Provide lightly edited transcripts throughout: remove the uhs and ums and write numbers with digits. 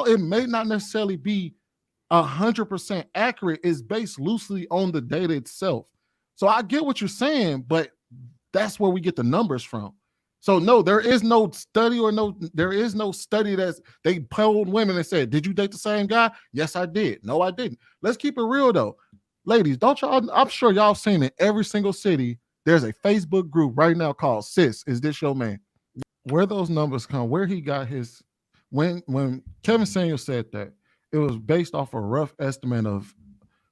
it may not necessarily be 100% accurate, it's based loosely on the data itself. So I get what you're saying, but that's where we get the numbers from. So no, there is no study there is no study that's they polled women and said, did you date the same guy? Yes, I did. No, I didn't. Let's keep it real though. Ladies, don't y'all, I'm sure y'all seen it. Every single city, there's a Facebook group right now called Sis, Is This Your Man? Where those numbers come, where he got his, when Kevin Samuel said that, it was based off a rough estimate of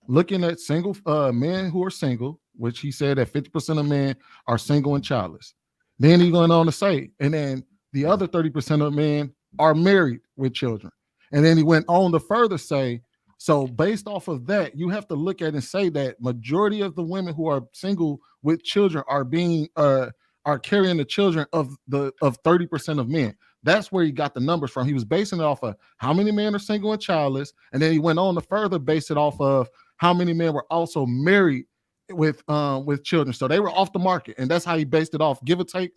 looking at single men who are single, which he said that 50% of men are single and childless. Then he went on to say, and then the other 30% of men are married with children. And then he went on to further say, so based off of that, you have to look at and say that majority of the women who are single with children are being are carrying the children of 30% of men. That's where he got the numbers from. He was basing it off of how many men are single and childless, and then he went on to further base it off of how many men were also married with children. So they were off the market, and that's how he based it off. Give or take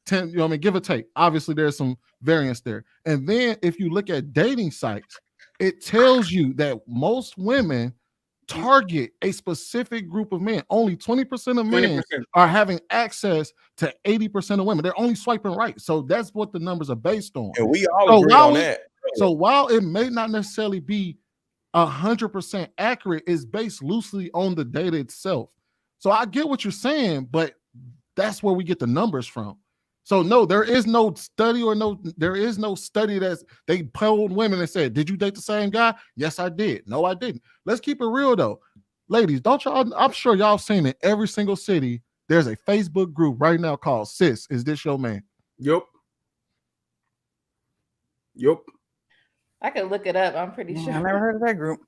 10, give or take. Obviously, there's some variance there. And then if you look at dating sites, it tells you that most women target a specific group of men. Only 20% of men 20%. are having access to 80% of women. They're only swiping right. So that's what the numbers are based on. And we all agree on that. So while it may not necessarily be 100% accurate, it's based loosely on the data itself. So I get what you're saying, but that's where we get the numbers from. So no, there is no study there is no study that's they polled women and said, did you date the same guy? Yes, I did. No, I didn't. Let's keep it real though. Ladies, don't y'all, I'm sure y'all seen it. Every single city, there's a Facebook group right now called Sis, Is This Your Man? Yup. I could look it up. I'm pretty sure. I never heard of that group.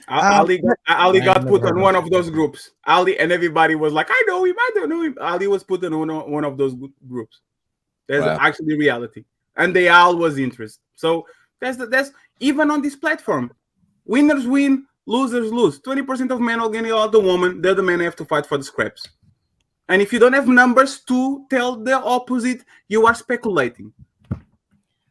Ali got put on one of those groups. Ali and everybody was like, I know him, I don't know him. Ali was put on one of those groups. That's actually reality. And they all was interest. So that's even on this platform. Winners win, losers lose. 20% of men are getting out the woman, the other men have to fight for the scraps. And if you don't have numbers to tell the opposite, you are speculating.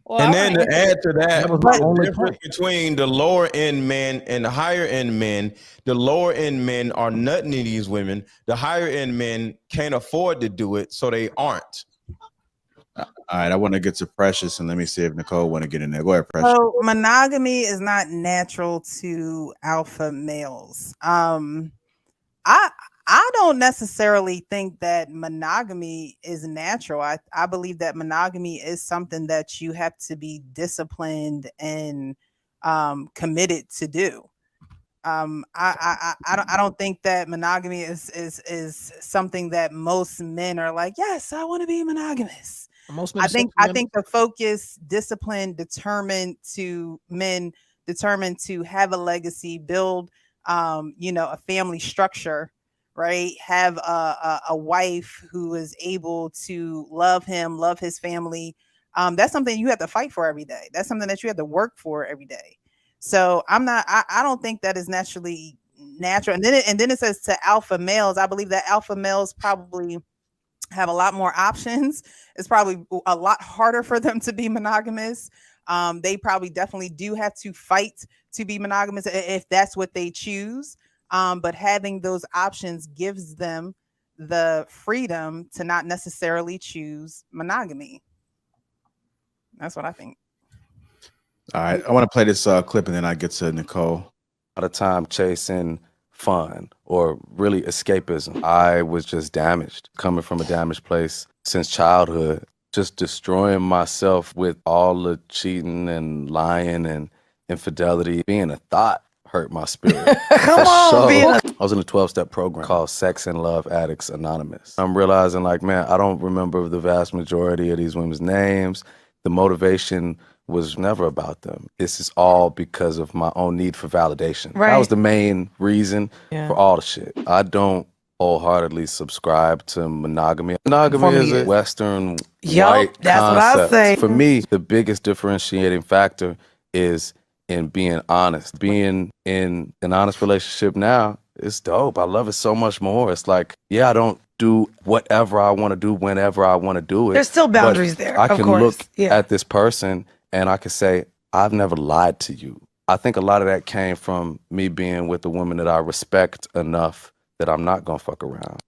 Well, And then to add to that, the difference between the lower end men and the higher end men, the lower end men are nutting these women. The higher end men can't afford to do it, so they aren't. All right, I want to get to Precious, and let me see if Nicole want to get in there. Go ahead, Precious. So monogamy is not natural to alpha males. I don't necessarily think that monogamy is natural. I believe that monogamy is something that you have to be disciplined and committed to do. I don't think that monogamy is something that most men are like, yes, I want to be monogamous. I think the focus, discipline, determined to have a legacy, build a family structure, right? Have a wife who is able to love him, love his family. That's something you have to fight for every day. That's something that you have to work for every day. So I don't think that is naturally natural. And then it says to alpha males. I believe that alpha males probably have a lot more options. It's probably a lot harder for them to be monogamous. They probably definitely do have to fight to be monogamous if that's what they choose. But having those options gives them the freedom to not necessarily choose monogamy. That's what I think. All right, I want to play this clip, and then I get to Nicole. A lot of time chasing fun or really escapism. I was just damaged, coming from a damaged place since childhood, just destroying myself with all the cheating and lying and infidelity. Being a thought hurt my spirit. I was in a 12-step program called Sex and Love Addicts Anonymous. I'm realizing, like, man, I don't remember the vast majority of these women's names. The motivation was never about them. This is all because of my own need for validation. Right. That was the main reason for all the shit. I don't wholeheartedly subscribe to monogamy. Monogamy is a Western white that's concept. what I'll say. For me, the biggest differentiating factor is in being honest. Being in an honest relationship now is dope. I love it so much more. It's like, yeah, I don't do whatever I want to do whenever I want to do it. There's still boundaries there. I can look at this person and I can say, I've never lied to you. I think a lot of that came from me being with a woman that I respect enough that I'm not gonna fuck around.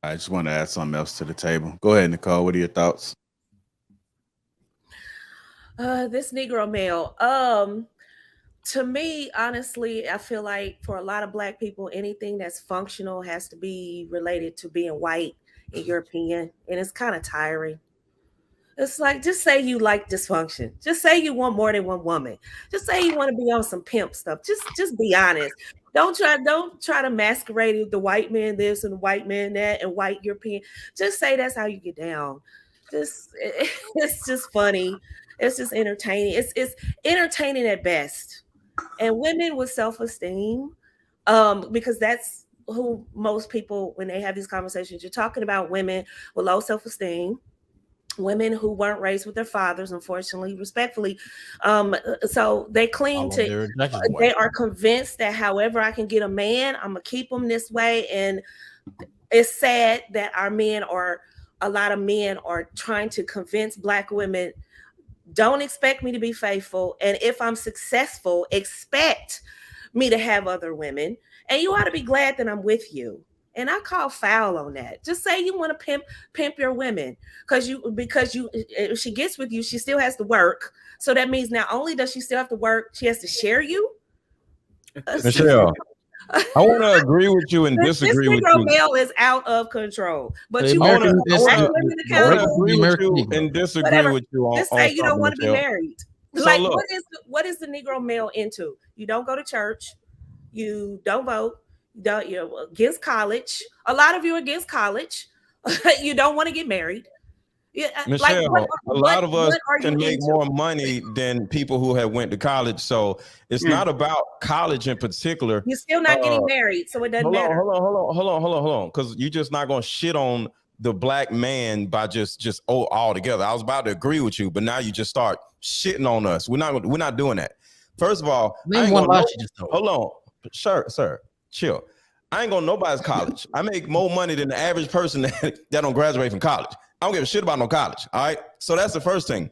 I just want to add something else to the table. Go ahead, Nicole. What are your thoughts? This Negro male. To me, honestly, I feel like for a lot of Black people, anything that's functional has to be related to being white, in your opinion, and it's kind of tiring. It's like, just say you like dysfunction. Just say you want more than one woman. Just say you want to be on some pimp stuff. Just be honest. Don't try to masquerade the white man this and the white man that and white European. Just say that's how you get down. It's just funny. It's just entertaining. It's entertaining at best. And women with self-esteem, because that's who most people, when they have these conversations, you're talking about women with low self-esteem, women who weren't raised with their fathers, unfortunately, respectfully. So they cling to, they are convinced that however I can get a man, I'm gonna keep him this way. And it's sad that a lot of men are trying to convince Black women, don't expect me to be faithful. And if I'm successful, expect me to have other women. And you ought to be glad that I'm with you. And I call foul on that. Just say you want to pimp your women because if she gets with you, she still has to work. So that means not only does she still have to work, she has to share you. Michelle, I want to agree with you and disagree with you. This Negro male is out of control. But you want to agree with you and disagree with you on. Just say you don't want to be Michelle. married. So Like, look, what is the Negro male into? You don't go to church. You don't vote. You're against college. A lot of you are against college. You don't want to get married. Yeah, Michelle, a lot of us can make more money than people who have went to college. So it's not about college in particular. You're still not getting married, so it doesn't matter. Hold on. Because you're just not going to shit on the Black man by just all together. I was about to agree with you, but now you just start shitting on us. We're not doing that. First of all, hold on, sir, chill. I ain't going to nobody's college. I make more money than the average person that don't graduate from college. I don't give a shit about no college. All right. So that's the first thing.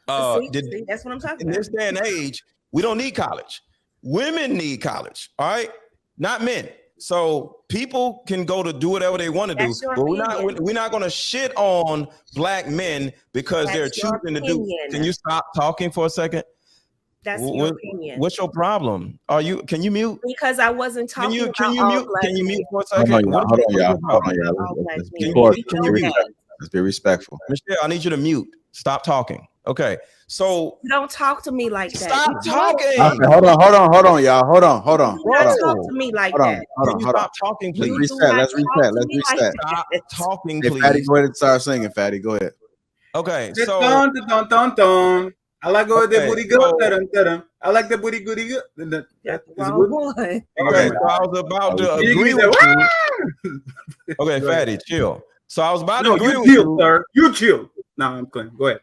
See, that's what I'm talking about. In this day and age, we don't need college. Women need college. All right. Not men. So people can go to do whatever they want to do. But we're not going to shit on Black men because they're choosing to do. Can you stop talking for a second? That's your opinion. What's your problem? Can you mute? Because I wasn't talking about Can you mute for a second? Hold on, y'all. Let's be respectful. Michelle, I need you to mute. Stop talking. Okay. So don't talk to me like that. Stop talking. Okay, hold on, y'all. Hold on. Don't talk to me like that. Can you stop talking, please? Let's reset. Stop talking, please. Hey, Fatty, go ahead and start singing, Fatty. Go ahead. Okay. So I like the booty good. I like the booty goody good. That's the wrong one. Okay, so I was about to agree with you. Okay, Fatty, chill. So I was about to agree with you, sir. You chill. No, I'm clean. Go ahead.